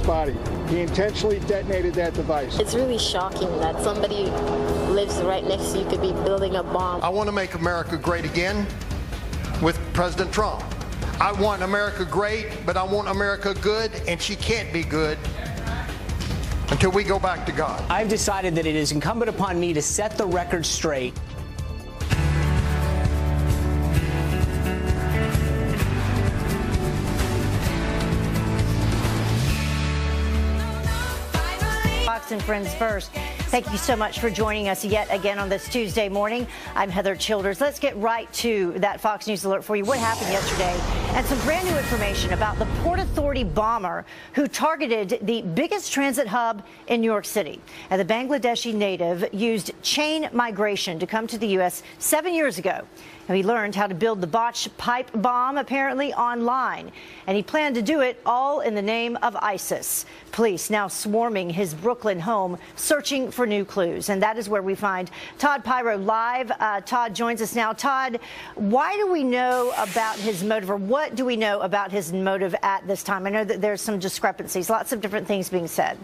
body. He intentionally detonated that device. It's really shocking that somebody lives right next to you could be building a bomb. I want to make America great again with President Trump. I want America great, but I want America good, and she can't be good until we go back to God. I've decided that it is incumbent upon me to set the record straight. Fox and Friends First. Thank you so much for joining us yet again on this Tuesday morning. I'm Heather Childers. Let's get right to that Fox News alert for you. What happened yesterday and some brand new information about the Port Authority bomber who targeted the biggest transit hub in New York City. And the Bangladeshi native used chain migration to come to the U.S. 7 years ago. Now, he learned how to build the botched pipe bomb apparently online, and he planned to do it all in the name of ISIS. Police now swarming his Brooklyn home, searching for new clues, and that is where we find Todd Pyro live. Todd joins us now. Todd, why do we know about his motive, or what do we know about his motive at this time? I know that there's some discrepancies, lots of different things being said.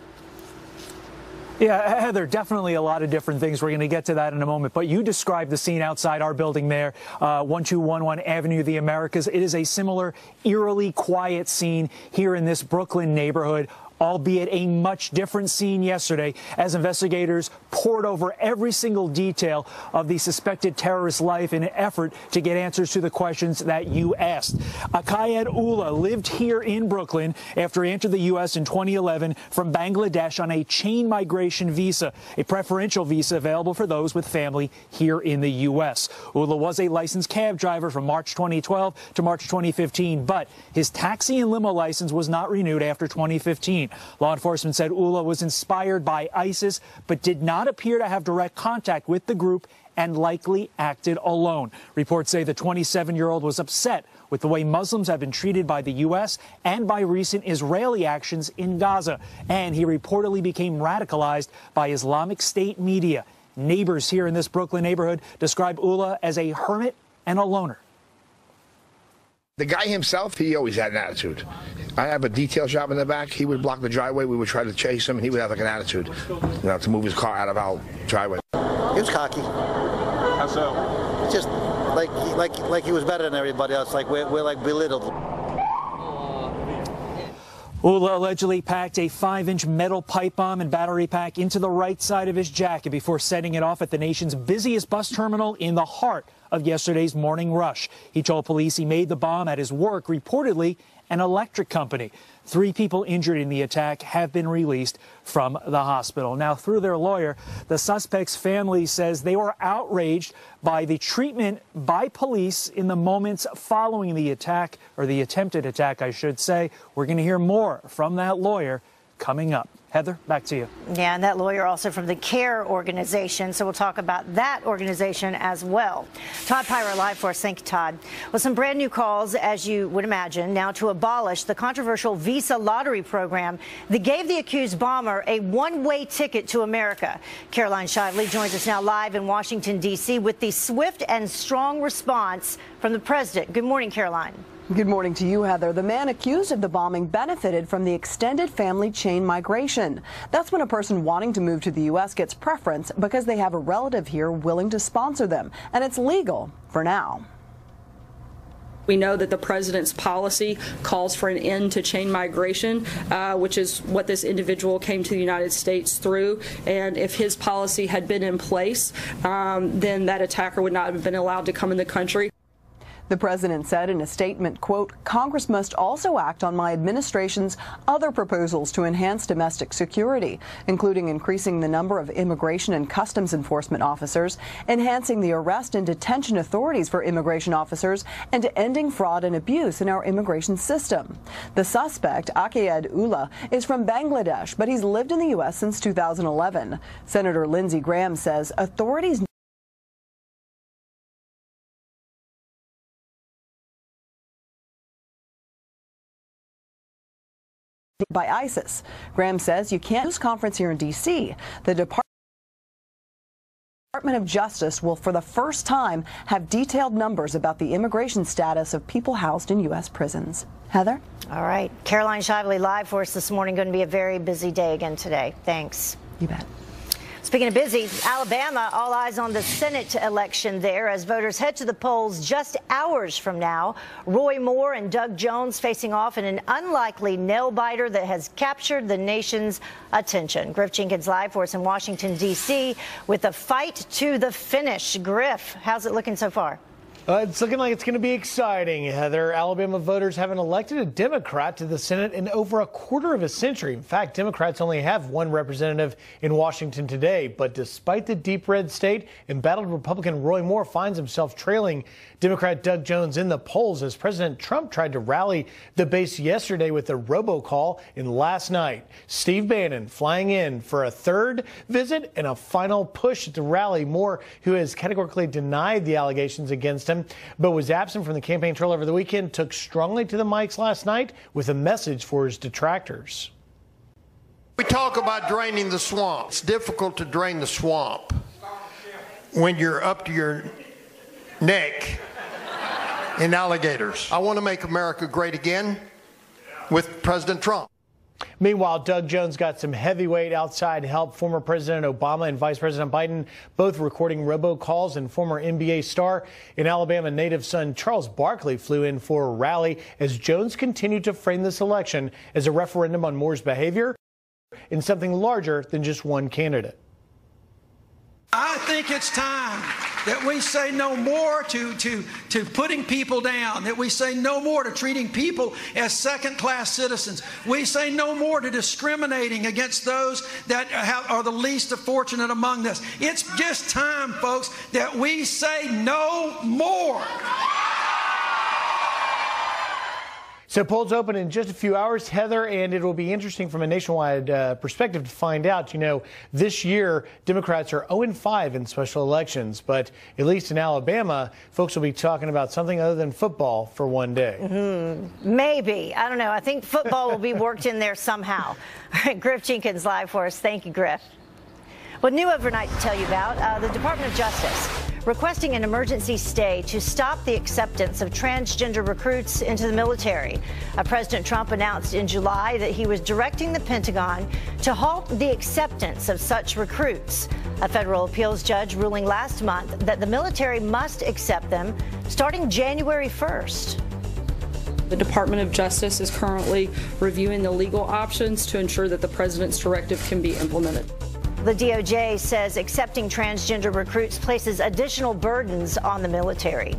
Yeah, Heather, definitely a lot of different things. We're going to get to that in a moment. But you described the scene outside our building there, 1211 Avenue of the Americas. It is a similar, eerily quiet scene here in this Brooklyn neighborhood, albeit a much different scene yesterday as investigators poured over every single detail of the suspected terrorist's life in an effort to get answers to the questions that you asked. Akayed Ullah lived here in Brooklyn after he entered the U.S. in 2011 from Bangladesh on a chain migration visa, a preferential visa available for those with family here in the U.S. Ullah was a licensed cab driver from March 2012 to March 2015, but his taxi and limo license was not renewed after 2015. Law enforcement said Ullah was inspired by ISIS, but did not appear to have direct contact with the group and likely acted alone. Reports say the 27-year-old was upset with the way Muslims have been treated by the U.S. and by recent Israeli actions in Gaza, and he reportedly became radicalized by Islamic State media. Neighbors here in this Brooklyn neighborhood describe Ullah as a hermit and a loner. The guy himself, he always had an attitude. I have a detail shop in the back. He would block the driveway. We would try to chase him, and he would have like an attitude, to move his car out of our driveway. He was cocky. How so? Just like he was better than everybody else. Like we're like belittled. Ullah allegedly packed a 5-inch metal pipe bomb and battery pack into the right side of his jacket before setting it off at the nation's busiest bus terminal in the heart of yesterday's morning rush. He told police he made the bomb at his work, reportedly an electric company. 3 people injured in the attack have been released from the hospital. Now, through their lawyer, the suspect's family says they were outraged by the treatment by police in the moments following the attack, or the attempted attack, I should say. We're going to hear more from that lawyer coming up. Heather, back to you. Yeah, and that lawyer also from the CARE organization, so we'll talk about that organization as well. Todd Pyro live for us. Thank you, Todd. Well, some brand new calls, as you would imagine, now to abolish the controversial Visa lottery program that gave the accused bomber a one-way ticket to America. Caroline Shively joins us now live in Washington, D.C. with the swift and strong response from the president. Good morning, Caroline. Good morning to you, Heather. The man accused of the bombing benefited from the extended family chain migration. That's when a person wanting to move to the U.S. gets preference because they have a relative here willing to sponsor them, and it's legal for now. We know that the president's policy calls for an end to chain migration, which is what this individual came to the United States through. And if his policy had been in place, then that attacker would not have been allowed to come in the country. The president said in a statement, quote, "Congress must also act on my administration's other proposals to enhance domestic security, including increasing the number of immigration and customs enforcement officers, enhancing the arrest and detention authorities for immigration officers, and ending fraud and abuse in our immigration system." The suspect, Akayed Ullah, is from Bangladesh, but he's lived in the U.S. since 2011. Senator Lindsey Graham says authorities by ISIS. Graham says you can't news conference here in D.C. The Department Department of Justice will, for the first time, have detailed numbers about the immigration status of people housed in U.S. prisons. Heather? All right. Caroline Shively live for us this morning. Going to be a very busy day again today. Thanks. You bet. Speaking of busy, Alabama, all eyes on the Senate election there as voters head to the polls just hours from now. Roy Moore and Doug Jones facing off in an unlikely nail-biter that has captured the nation's attention. Griff Jenkins live for us in Washington, D.C. with a fight to the finish. Griff, how's it looking so far? It's looking like it's going to be exciting, Heather. Alabama voters haven't elected a Democrat to the Senate in over a quarter of a century. In fact, Democrats only have one representative in Washington today. But despite the deep red state, embattled Republican Roy Moore finds himself trailing Democrat Doug Jones in the polls as President Trump tried to rally the base yesterday with a robocall and last night. Steve Bannon flying in for a third visit and a final push at the rally. Moore, who has categorically denied the allegations against him, but was absent from the campaign trail over the weekend, took strongly to the mics last night with a message for his detractors. We talk about draining the swamp. It's difficult to drain the swamp when you're up to your neck in alligators. I want to make America great again with President Trump. Meanwhile, Doug Jones got some heavyweight outside help. Former President Obama and Vice President Biden both recording robocalls, and former NBA star and Alabama native son Charles Barkley flew in for a rally as Jones continued to frame this election as a referendum on Moore's behavior in something larger than just one candidate. I think it's time that we say no more to putting people down, that we say no more to treating people as second-class citizens. We say no more to discriminating against those that are the least fortunate among us. It's just time, folks, that we say no more. So polls open in just a few hours, Heather, and it will be interesting from a nationwide perspective to find out. You know, this year, Democrats are 0-5 in special elections, but at least in Alabama, folks will be talking about something other than football for one day. Maybe. I don't know. I think football will be worked in there somehow. All right, Griff Jenkins live for us. Thank you, Griff. Well, new overnight to tell you about, the Department of Justice requesting an emergency stay to stop the acceptance of transgender recruits into the military. President Trump announced in July that he was directing the Pentagon to halt the acceptance of such recruits. A federal appeals judge ruling last month that the military must accept them starting January 1st. The Department of Justice is currently reviewing the legal options to ensure that the president's directive can be implemented. The DOJ says accepting transgender recruits places additional burdens on the military.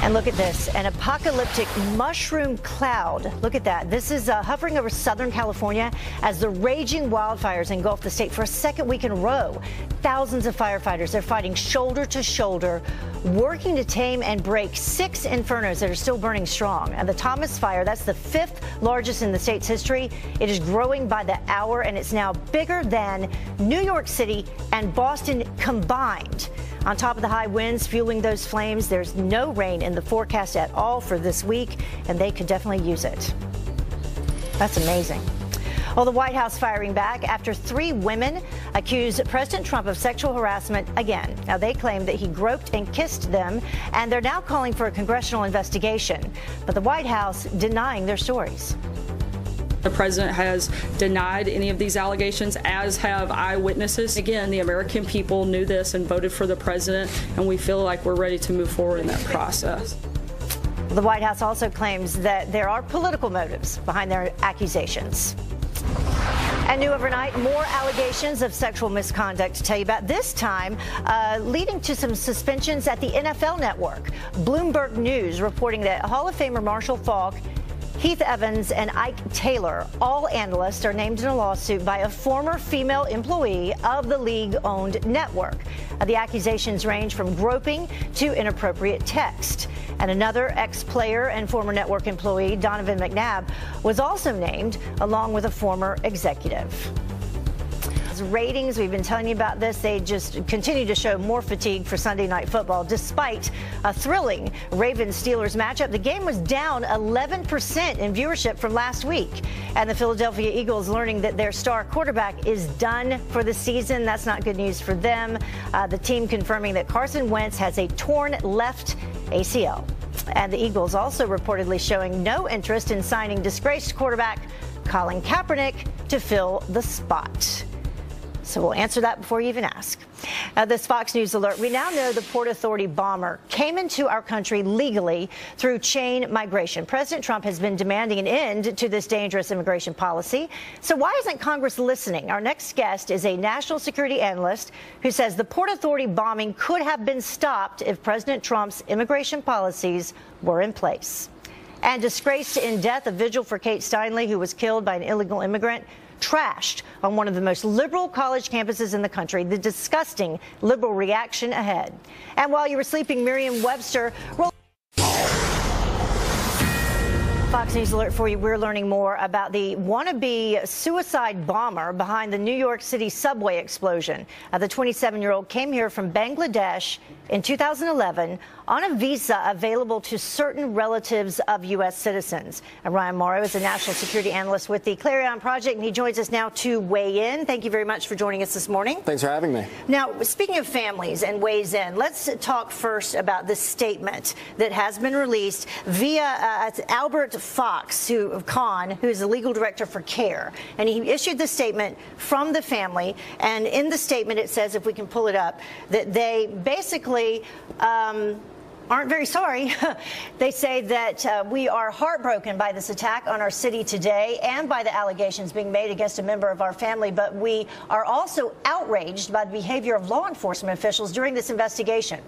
And look at this, an apocalyptic mushroom cloud. Look at that. This is hovering over Southern California as the raging wildfires engulf the state for a second week in a row. Thousands of firefighters, they're fighting shoulder to shoulder, working to tame and break 6 infernos that are still burning strong. And the Thomas Fire, that's the 5th largest in the state's history. It is growing by the hour, and it's now bigger than New York City and Boston combined. On top of the high winds fueling those flames, there's no rain in the forecast at all for this week, and they could definitely use it. That's amazing. Well, the White House firing back after 3 women accused President Trump of sexual harassment again. Now, they claim that he groped and kissed them, and they're now calling for a congressional investigation. But the White House denying their stories. The president has denied any of these allegations, as have eyewitnesses. Again, the American people knew this and voted for the president, and we feel like we're ready to move forward in that process. The White House also claims that there are political motives behind their accusations. And new overnight, more allegations of sexual misconduct to tell you about, this time leading to some suspensions at the NFL Network. Bloomberg News reporting that Hall of Famer Marshall Faulk, Keith Evans, and Ike Taylor, all analysts, are named in a lawsuit by a former female employee of the league-owned network. The accusations range from groping to inappropriate text. And another ex-player and former network employee, Donovan McNabb, was also named, along with a former executive. Ravens ratings, we've been telling you about this, they just continue to show more fatigue for Sunday Night Football. Despite a thrilling Ravens-Steelers matchup, the game was down 11% in viewership from last week. And the Philadelphia Eagles learning that their star quarterback is done for the season. That's not good news for them. The team confirming that Carson Wentz has a torn left ACL. And the Eagles also reportedly showing no interest in signing disgraced quarterback Colin Kaepernick to fill the spot. So we'll answer that before you even ask. This Fox News alert. We now know the Port Authority bomber came into our country legally through chain migration. President Trump has been demanding an end to this dangerous immigration policy. So why isn't Congress listening? Our next guest is a national security analyst who says the Port Authority bombing could have been stopped if President Trump's immigration policies were in place. And disgraced in death, a vigil for Kate Steinle, who was killed by an illegal immigrant, trashed on one of the most liberal college campuses in the country. The disgusting liberal reaction ahead. And while you were sleeping, Merriam-Webster. Fox News alert for you. We're learning more about the wannabe suicide bomber behind the New York City subway explosion. The 27-year-old came here from Bangladesh in 2011 on a visa available to certain relatives of U.S. citizens. And Ryan Morrow is a national security analyst with the Clarion Project, and he joins us now to weigh in. Thank you very much for joining us this morning. Thanks for having me. Now, speaking of families and weighs in, let's talk first about the statement that has been released via Albert Fox, who is the legal director for CARE. And he issued the statement from the family. And in the statement, it says, if we can pull it up, that they basically aren't very sorry. They say that we are heartbroken by this attack on our city today and by the allegations being made against a member of our family, but we are also outraged by the behavior of law enforcement officials during this investigation.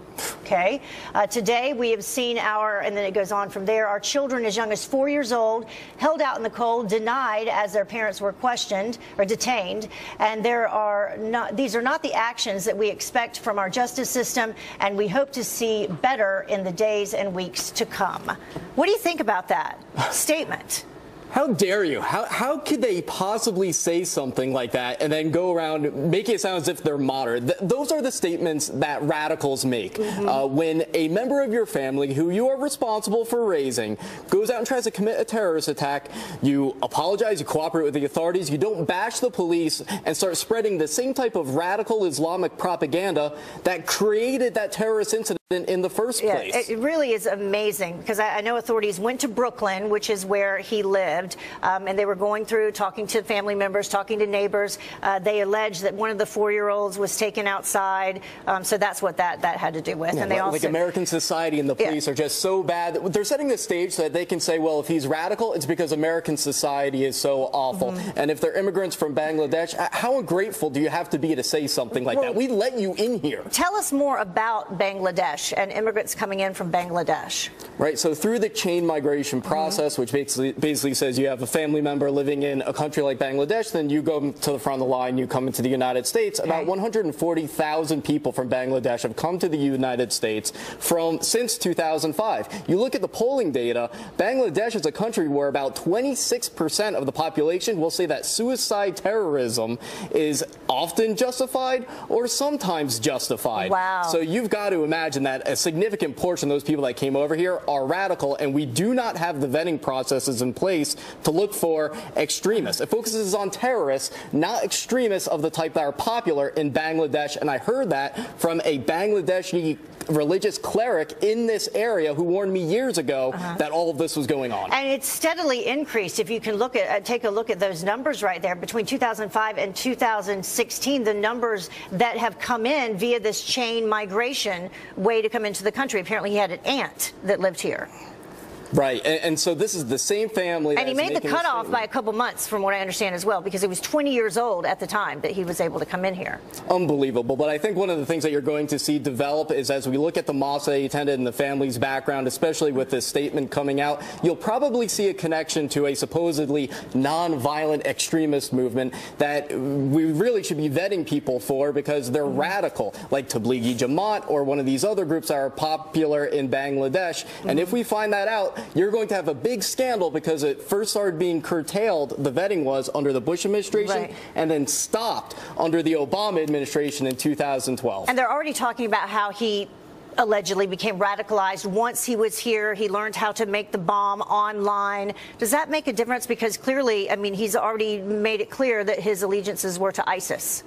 Okay. Today we have seen and then it goes on from there, our children as young as 4 years old held out in the cold, denied as their parents were questioned or detained. And these are not the actions that we expect from our justice system, and we hope to see better in the days and weeks to come. What do you think about that statement? How dare you? How could they possibly say something like that and then go around making it sound as if they're moderate? Those are the statements that radicals make. When a member of your family who you are responsible for raising goes out and tries to commit a terrorist attack, you apologize, you cooperate with the authorities, you don't bash the police and start spreading the same type of radical Islamic propaganda that created that terrorist incident in the first place. Yeah, it really is amazing, because I know authorities went to Brooklyn, which is where he lived, and they were going through, talking to family members, talking to neighbors. They alleged that one of the 4-year-olds was taken outside, so that's what that had to do with. Yeah, and they also, like American society and the police are just so bad that they're setting the stage so that they can say, well, if he's radical, it's because American society is so awful. And if they're immigrants from Bangladesh, how ungrateful do you have to be to say something like that? We let you in here. Tell us more about Bangladesh and immigrants coming in from Bangladesh. Right, so through the chain migration process, which basically says you have a family member living in a country like Bangladesh, then you go to the front of the line, you come into the United States. About 140,000 people from Bangladesh have come to the United States since 2005. You look at the polling data, Bangladesh is a country where about 26% of the population will say that suicide terrorism is often justified or sometimes justified. Wow. So you've got to imagine that a significant portion of those people that came over here are radical, and we do not have the vetting processes in place to look for extremists. It focuses on terrorists, not extremists of the type that are popular in Bangladesh. And I heard that from a Bangladeshi religious cleric in this area who warned me years ago that all of this was going on. And it's steadily increased. If you can take a look at those numbers right there, between 2005 and 2016, the numbers that have come in via this chain migration way to come into the country. Apparently he had an aunt that lived here. Right, and so this is the same family. And he made the cutoff by a couple months, from what I understand as well, because he was 20 years old at the time that he was able to come in here. Unbelievable. But I think one of the things that you're going to see develop is, as we look at the mosque that he attended and the family's background, especially with this statement coming out, you'll probably see a connection to a supposedly non-violent extremist movement that we really should be vetting people for, because they're radical, like Tablighi Jamaat or one of these other groups that are popular in Bangladesh. And if we find that out, out, you're going to have a big scandal because it first started being curtailed, the vetting was, under the Bush administration, and then stopped under the Obama administration in 2012. And they're already talking about how he allegedly became radicalized once he was here. He learned how to make the bomb online. Does that make a difference? Because clearly, I mean, he's already made it clear that his allegiances were to ISIS.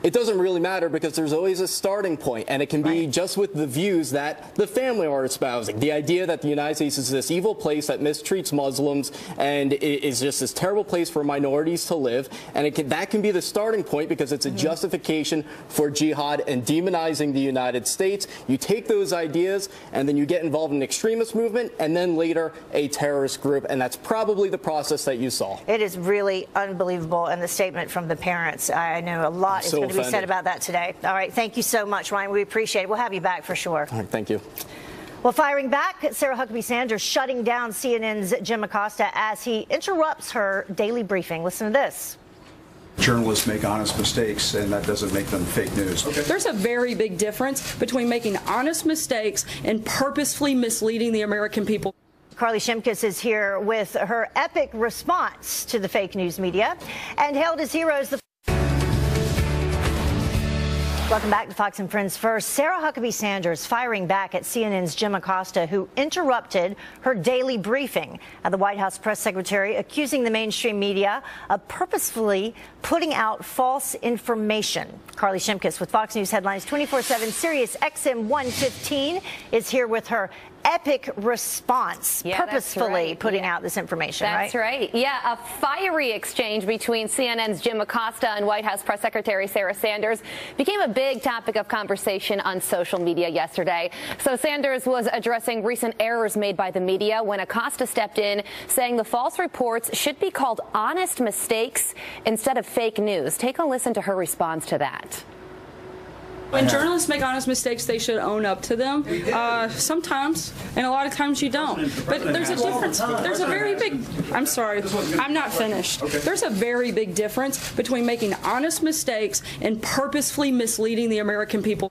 It doesn't really matter because there's always a starting point, and it can be just with the views that the family are espousing. The idea that the United States is this evil place that mistreats Muslims and is just this terrible place for minorities to live, and that can be the starting point because it's a justification for jihad and demonizing the United States. You take those ideas and then you get involved in an extremist movement and then later a terrorist group, and that's probably the process that you saw. It is really unbelievable, and the statement from the parents, I know a lot is going to be said about that today. All right, thank you so much, Ryan. We appreciate it. We'll have you back for sure. All right, thank you. Well, firing back, Sarah Huckabee Sanders shutting down CNN's Jim Acosta as he interrupts her daily briefing. Listen to this. Journalists make honest mistakes, and that doesn't make them fake news. There's a very big difference between making honest mistakes and purposefully misleading the American people. Carly Shimkus is here with her epic response to the fake news media and hailed as heroes. Welcome back to Fox and Friends First. Sarah Huckabee Sanders firing back at CNN's Jim Acosta, who interrupted her daily briefing. The White House press secretary accusing the mainstream media of purposefully putting out false information. Carly Shimkus with Fox News Headlines 24/7 Sirius XM 115 is here with her epic response, purposefully putting out this information, That's right. Yeah, a fiery exchange between CNN's Jim Acosta and White House Press Secretary Sarah Sanders became a big topic of conversation on social media yesterday. So Sanders was addressing recent errors made by the media when Acosta stepped in, saying the false reports should be called honest mistakes instead of fake news. Take a listen to her response to that. When journalists make honest mistakes, they should own up to them. Sometimes, and a lot of times you don't. But there's a difference. There's a very big, I'm sorry, I'm not finished. There's a very big difference between making honest mistakes and purposefully misleading the American people.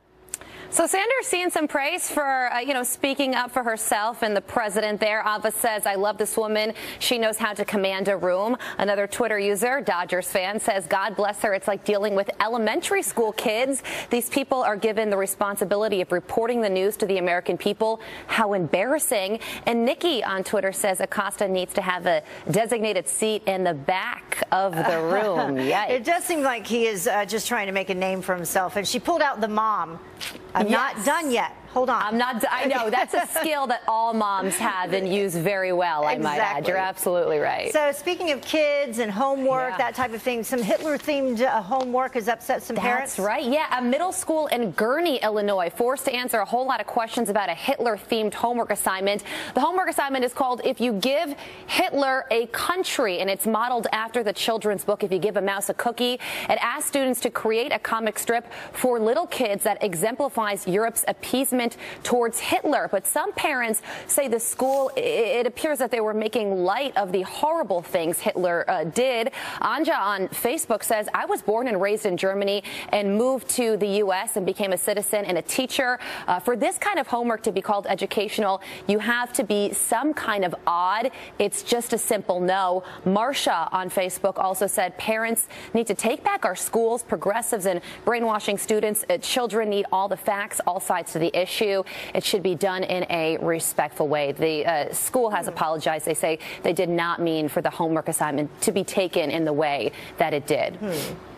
So Sanders seeing some praise for, speaking up for herself and the president there. Ava says, I love this woman. She knows how to command a room. Another Twitter user, Dodgers fan, says, God bless her. It's like dealing with elementary school kids. These people are given the responsibility of reporting the news to the American people. How embarrassing. And Nikki on Twitter says Acosta needs to have a designated seat in the back of the room. Yikes. It does seem like he is just trying to make a name for himself. And she pulled out the mom. I'm not done yet. Hold on. I'm not. I know that's a skill that all moms have and use very well. I might add. You're absolutely right. So speaking of kids and homework, that type of thing, some Hitler-themed homework has upset some parents. That's right. Yeah, a middle school in Gurnee, Illinois, forced to answer a whole lot of questions about a Hitler-themed homework assignment. The homework assignment is called "If You Give Hitler a Country," and it's modeled after the children's book "If You Give a Mouse a Cookie." It asks students to create a comic strip for little kids that exemplifies Europe's appeasement towards Hitler. But some parents say the school, it appears that they were making light of the horrible things Hitler did. Anja on Facebook says, I was born and raised in Germany and moved to the U.S. and became a citizen and a teacher. For this kind of homework to be called educational, you have to be some kind of odd. It's just a simple no. Marsha on Facebook also said parents need to take back our schools, progressives and brainwashing students. Children need all the facts, all sides to the issue. It should be done in a respectful way. The school has apologized. They say they did not mean for the homework assignment to be taken in the way that it did.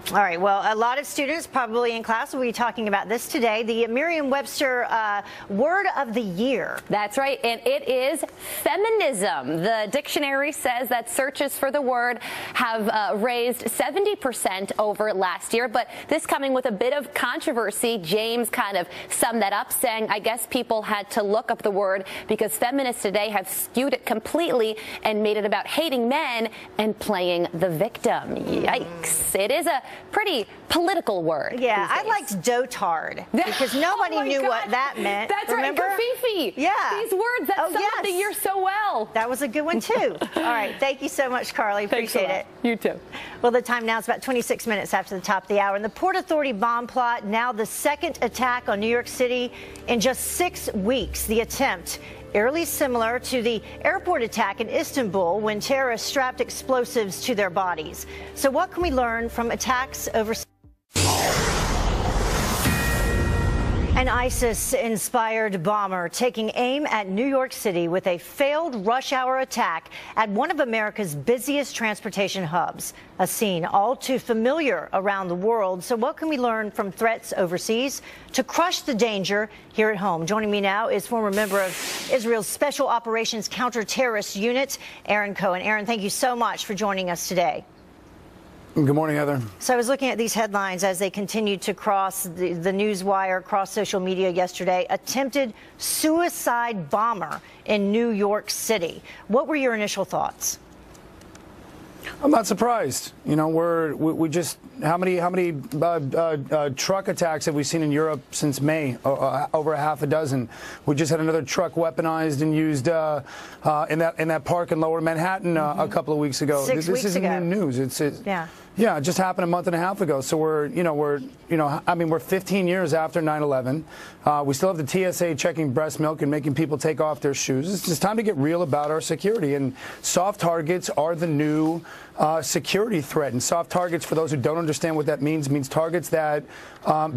All right. Well, a lot of students probably in class will be talking about this today. The Merriam-Webster Word of the Year. That's right. And it is feminism. The dictionary says that searches for the word have raised 70% over last year. But this coming with a bit of controversy. James kind of summed that up, saying, I guess people had to look up the word because feminists today have skewed it completely and made it about hating men and playing the victim. Yikes. It is a pretty political word. Yeah, I liked dotard because nobody knew what that meant. That's remember? Right, Kafifi. Yeah. These words that sum up the year so well. That was a good one, too. All right. Thank you so much, Carly. Appreciate it. You too. Well, the time now is about 26 minutes after the top of the hour. And the Port Authority bomb plot, now the second attack on New York City in just 6 weeks. The attempt eerily similar to the airport attack in Istanbul when terrorists strapped explosives to their bodies. So what can we learn from attacks overseas? An ISIS-inspired bomber taking aim at New York City with a failed rush-hour attack at one of America's busiest transportation hubs, a scene all too familiar around the world. So what can we learn from threats overseas to crush the danger here at home? Joining me now is former member of Israel's Special Operations Counter-Terrorist Unit, Aaron Cohen. Aaron, thank you so much for joining us today. Good morning, Heather. So I was looking at these headlines as they continued to cross the news wire, across social media yesterday. Attempted suicide bomber in New York City. What were your initial thoughts? I'm not surprised. You know, we just how many truck attacks have we seen in Europe since May? Over a half a dozen. We just had another truck weaponized and used in that park in Lower Manhattan a couple of weeks ago. This isn't new news. Yeah, it just happened a month and a half ago. So we're 15 years after 9/11. We still have the TSA checking breast milk and making people take off their shoes. It's just time to get real about our security. And soft targets are the new security threat. And soft targets, for those who don't understand what that means targets that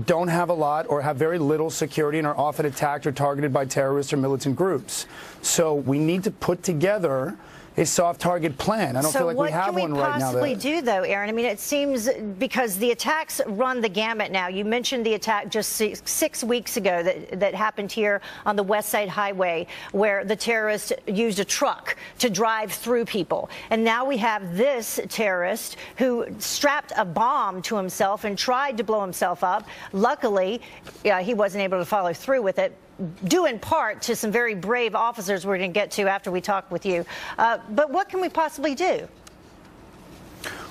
don't have a lot or have very little security and are often attacked or targeted by terrorists or militant groups. So we need to put together a soft target plan. I don't feel like we have one right now. So what can we possibly do, though, Aaron? I mean, it seems because the attacks run the gamut now. You mentioned the attack just 6 weeks ago that happened here on the West Side Highway, where the terrorist used a truck to drive through people. And now we have this terrorist who strapped a bomb to himself and tried to blow himself up. Luckily, he wasn't able to follow through with it, due in part to some very brave officers we're going to get to after we talk with you. But what can we possibly do?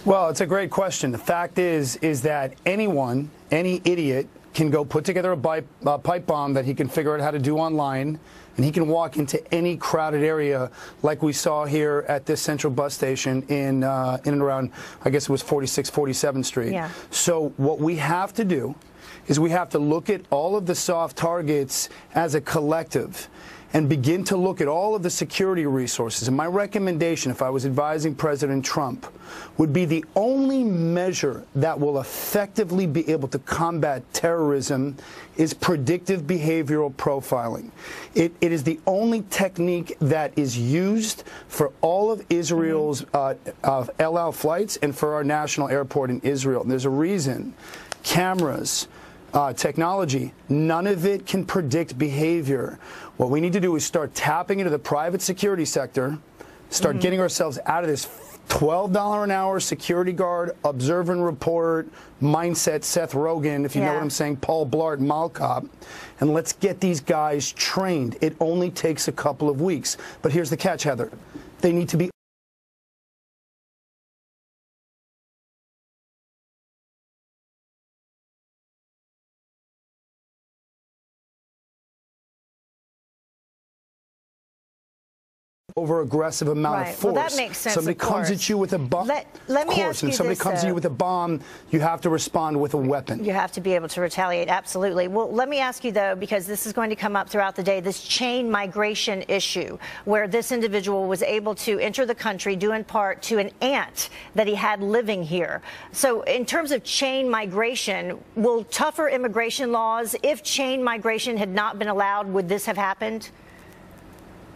Well, it's a great question. The fact is that any idiot can go put together a pipe bomb that he can figure out how to do online, and he can walk into any crowded area like we saw here at this central bus station in and around, I guess it was 46, 47th Street. Yeah. So what we have to do is we have to look at all of the soft targets as a collective and begin to look at all of the security resources. And my recommendation, if I was advising President Trump, would be the only measure that will effectively be able to combat terrorism is predictive behavioral profiling. It is the only technique that is used for all of Israel's El Al flights and for our national airport in Israel. And there's a reason. Cameras, technology, none of it can predict behavior. What we need to do is start tapping into the private security sector, start getting ourselves out of this $12 an hour security guard, observe and report mindset, Seth Rogen, if you know what I'm saying, Paul Blart, Malcop, and let's get these guys trained. It only takes a couple of weeks. But here's the catch, Heather. They need to be over-aggressive amount of force. Well, that makes sense. Somebody comes at you with a bomb. Let me ask you and somebody this, comes at you with a bomb, you have to respond with a weapon. You have to be able to retaliate, absolutely. Well, let me ask you, though, because this is going to come up throughout the day, this chain migration issue, where this individual was able to enter the country due in part to an aunt that he had living here. So in terms of chain migration, will tougher immigration laws, if chain migration had not been allowed, would this have happened?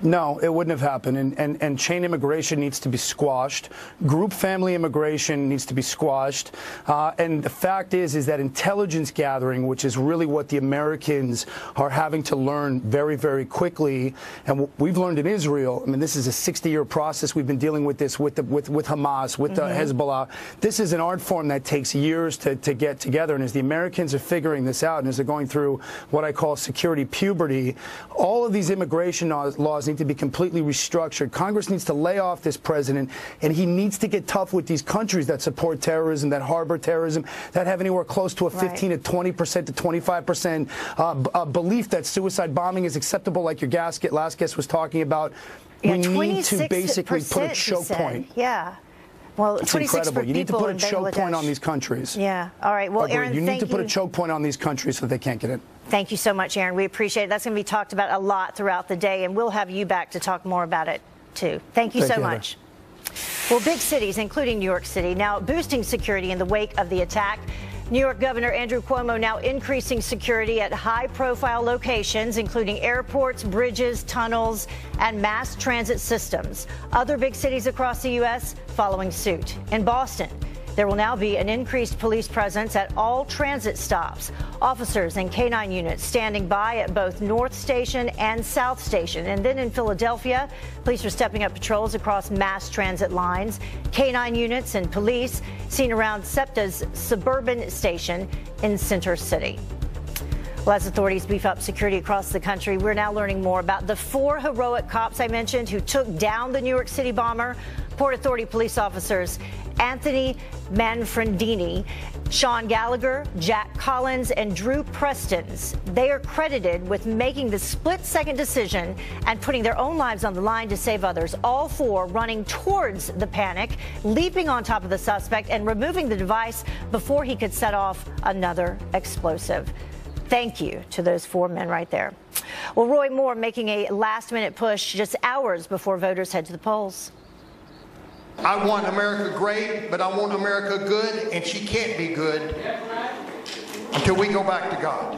No, it wouldn't have happened. And chain immigration needs to be squashed. Group family immigration needs to be squashed. And the fact is that intelligence gathering, which is really what the Americans are having to learn very, very quickly, and what we've learned in Israel, I mean, this is a 60-year process. We've been dealing with this with Hamas, with Hezbollah. This is an art form that takes years to get together. And as the Americans are figuring this out, and as they're going through what I call security puberty, all of these immigration laws need to be completely restructured. Congress needs to lay off this president, and he needs to get tough with these countries that support terrorism, that harbor terrorism, that have anywhere close to a 15 to 20% to 25% belief that suicide bombing is acceptable, like your last guest was talking about. Yeah, we need to basically put a choke point. Yeah. Well, it's 26 incredible. You need to put a choke point on these countries. Yeah. All right. Well, Aaron, you need to put a choke point on these countries so they can't get in. Thank you so much, Aaron. We appreciate it. That's going to be talked about a lot throughout the day, and we'll have you back to talk more about it, too. Thank you so much. Well, big cities, including New York City, now boosting security in the wake of the attack. New York Governor Andrew Cuomo now increasing security at high-profile locations, including airports, bridges, tunnels, and mass transit systems. Other big cities across the U.S. following suit. In Boston, there will now be an increased police presence at all transit stops. Officers and K-9 units standing by at both North Station and South Station. And then in Philadelphia, police are stepping up patrols across mass transit lines. K-9 units and police seen around SEPTA's suburban station in Center City. Well, as authorities beef up security across the country, we're now learning more about the 4 heroic cops I mentioned who took down the New York City bomber. Port Authority police officers Anthony Manfredini, Sean Gallagher, Jack Collins, and Drew Prestons. They are credited with making the split-second decision and putting their own lives on the line to save others. All 4 running towards the panic, leaping on top of the suspect and removing the device before he could set off another explosive. Thank you to those 4 men right there. Well, Roy Moore making a last-minute push just hours before voters head to the polls. I want America great, but I want America good, and she can't be good until we go back to God.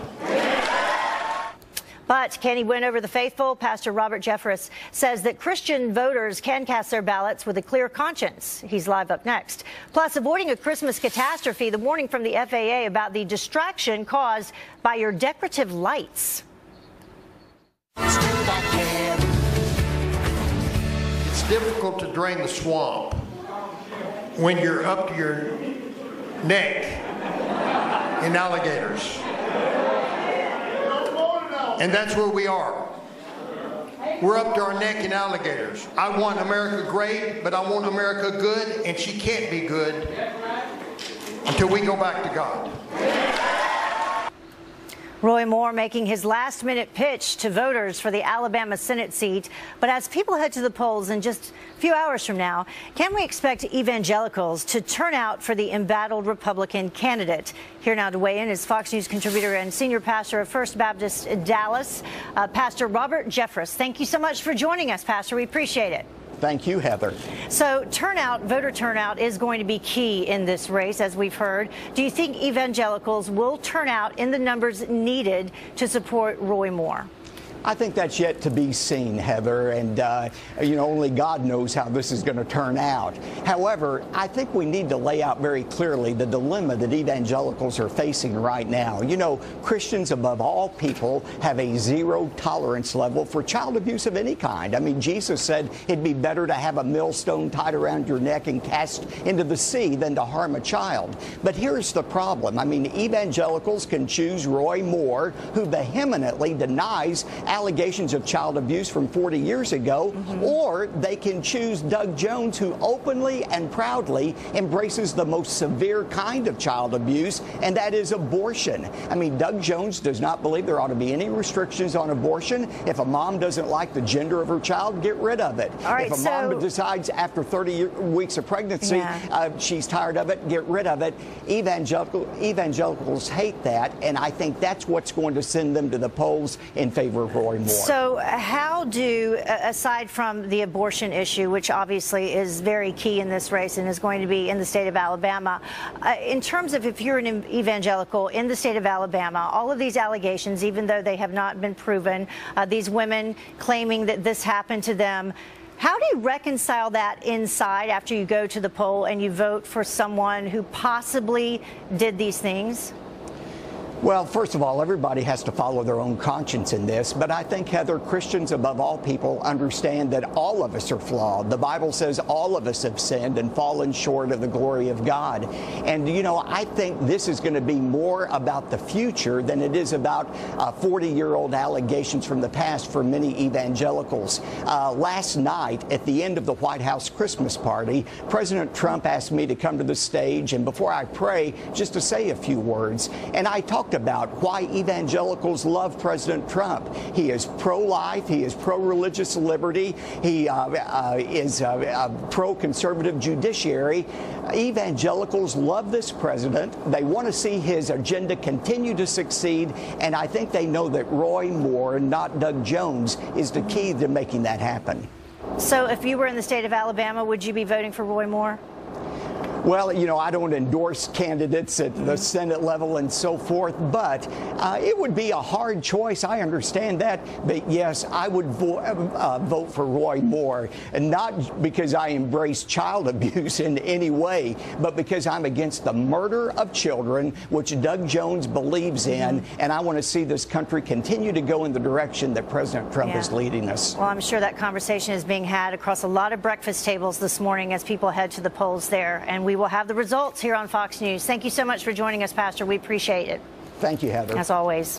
But can he win over the faithful? Pastor Robert Jeffress says that Christian voters can cast their ballots with a clear conscience. He's live up next. Plus, avoiding a Christmas catastrophe, the warning from the FAA about the distraction caused by your decorative lights. It's difficult to drain the swamp when you're up to your neck in alligators. And that's where we are. We're up to our neck in alligators. I want America great, but I want America good, and she can't be good until we go back to God. Roy Moore making his last-minute pitch to voters for the Alabama Senate seat. But as people head to the polls in just a few hours from now, can we expect evangelicals to turn out for the embattled Republican candidate? Here now to weigh in is Fox News contributor and senior pastor of First Baptist Dallas, Pastor Robert Jeffress. Thank you so much for joining us, Pastor. We appreciate it. Thank you, Heather. So voter turnout is going to be key in this race, as we've heard. Do you think evangelicals will turn out in the numbers needed to support Roy Moore? I think that's yet to be seen, Heather, and only God knows how this is going to turn out. However, I think we need to lay out very clearly the dilemma that evangelicals are facing right now. You know, Christians above all people have a zero tolerance level for child abuse of any kind. I mean, Jesus said it'd be better to have a millstone tied around your neck and cast into the sea than to harm a child. But here's the problem. I mean, evangelicals can choose Roy Moore, who vehemently denies allegations of child abuse from 40 years ago, or they can choose Doug Jones, who openly and proudly embraces the most severe kind of child abuse, and that is abortion. I mean, Doug Jones does not believe there ought to be any restrictions on abortion. If a mom doesn't like the gender of her child, get rid of it. All right, if a mom decides after 30 weeks of pregnancy she's tired of it, get rid of it. Evangelicals hate that, and I think that's what's going to send them to the polls in favor of Roy Moore. So how do, aside from the abortion issue, which obviously is very key in this race and is going to be in the state of Alabama, in terms of if you're an evangelical in the state of Alabama, all of these allegations, even though they have not been proven, these women claiming that this happened to them, how do you reconcile that inside after you go to the poll and you vote for someone who possibly did these things? Well, first of all, everybody has to follow their own conscience in this. But I think, Heather, Christians above all people understand that all of us are flawed. The Bible says all of us have sinned and fallen short of the glory of God. And, I think this is going to be more about the future than it is about 40-year-old allegations from the past for many evangelicals. Last night, at the end of the White House Christmas party, President Trump asked me to come to the stage and before I pray, just to say a few words. And I talked talked about why evangelicals love President Trump. He is pro-life. He is pro-religious liberty. He is a pro-conservative judiciary. Evangelicals love this president. They want to see his agenda continue to succeed, and I think they know that Roy Moore, not Doug Jones, is the key to making that happen. So if you were in the state of Alabama, would you be voting for Roy Moore? Well, you know, I don't endorse candidates at the Senate level and so forth, but it would be a hard choice. I understand that. But yes, I would vote for Roy Moore, and not because I embrace child abuse in any way, but because I'm against the murder of children, which Doug Jones believes in, and I want to see this country continue to go in the direction that President Trump is leading us. Well, I'm sure that conversation is being had across a lot of breakfast tables this morning as people head to the polls there, and we will have the results here on Fox News. Thank you so much for joining us, Pastor. We appreciate it. Thank you, Heather. As always.